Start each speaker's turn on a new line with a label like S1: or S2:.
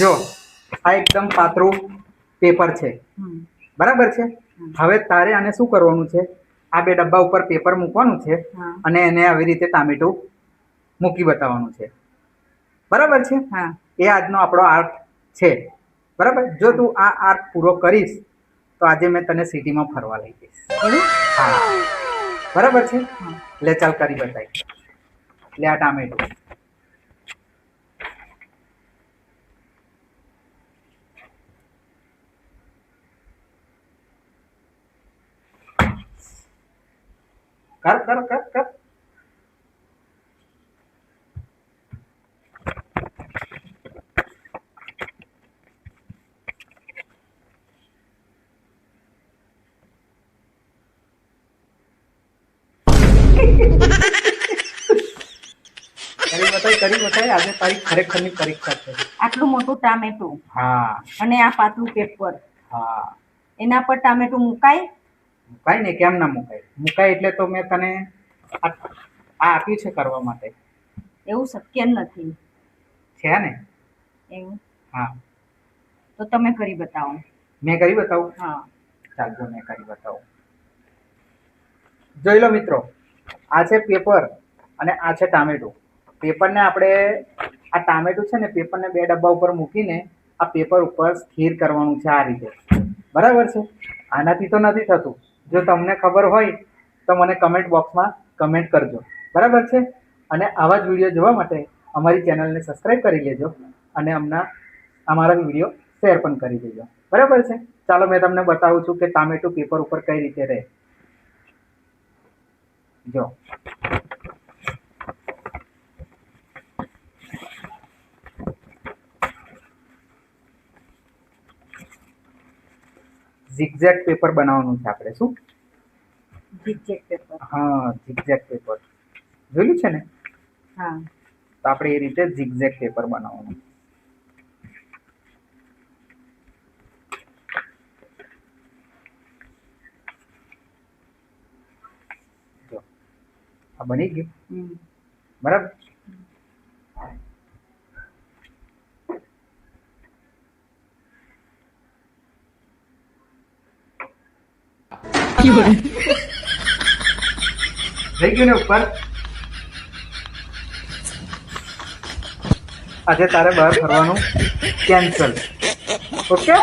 S1: જો આ એકદમ પાતળું પેપર છે, બરાબર છે. હવે તારે આને શું કરવાનું છે, આ બે ડબ્બા ઉપર પેપર મૂકવાનું છે અને એને આવી રીતે ટામેટું મૂકી બતાવવાનું છે, બરાબર છે. એ આજનો આપણો આર્ટ છે, બરાબર. જો તું આ આર્ટ પૂરો કરીશ તો આજે મેં તને સિટીમાં ફરવા લઈ જઈશ. હા, બરાબર છે. લે ચાલ કરી બતાવી. લે આ ટામેટું. કર કર કર કર. કરી બતાવી. આજે તારી ખરેખરની પરીક્ષા છે.
S2: આટલું મોટું ટામેટું,
S1: હા,
S2: અને આ પાતળું પેપર,
S1: હા.
S2: એના પર ટામેટું મુકાય?
S1: મુકાય ને, કેમ ના મુકાય? મુકાય એટલે તો મેં તને આ આપ્યું છે કરવા માટે.
S2: એવું શક્ય નથી.
S1: છે ને?
S2: એવું?
S1: હા.
S2: તો તમે કરી બતાવો.
S1: મેં કરી બતાવું?
S2: હા.
S1: ચાલ જો મેં કરી બતાવું. જોઈ લો મિત્રો, આ છે પેપર અને આ છે ટામેટું. પેપરને આપણે આ ટામેટું છે ને, પેપરને બે ડબ્બા ઉપર મૂકીને આ પેપર ઉપર સ્થિર કરવાનું છે આ રીતે, બરાબર છે. આનાથી તો નથી થતું. જો તમને ખબર હોય તો મને કમેન્ટ બોક્સમાં કમેન્ટ કરજો, બરાબર છે. અને આવા જ વિડીયો જોવા માટે અમારી ચેનલને સબસ્ક્રાઈબ કરી લેજો અને અમારા વિડીયો શેર પણ કરી દેજો, બરાબર છે. ચાલો મેં તમને બતાવું છું કે ટામેટું પેપર ઉપર કઈ રીતે રહે. જો ઝિગઝેગ પેપર બનાવવાનું છે આપણે. શું?
S2: Zigzag paper.
S1: હા, ઝિગઝેગ પેપર જોયું છે ને?
S2: હા.
S1: તો આપણે એ રીતે ઝિગઝેગ પેપર બનાવવાનું. જો આ બની ગયું, બરાબર. થઈ ગયું ને ઉપર? આજે તારે બહાર ફરવાનું કેન્સલ. ઓકે.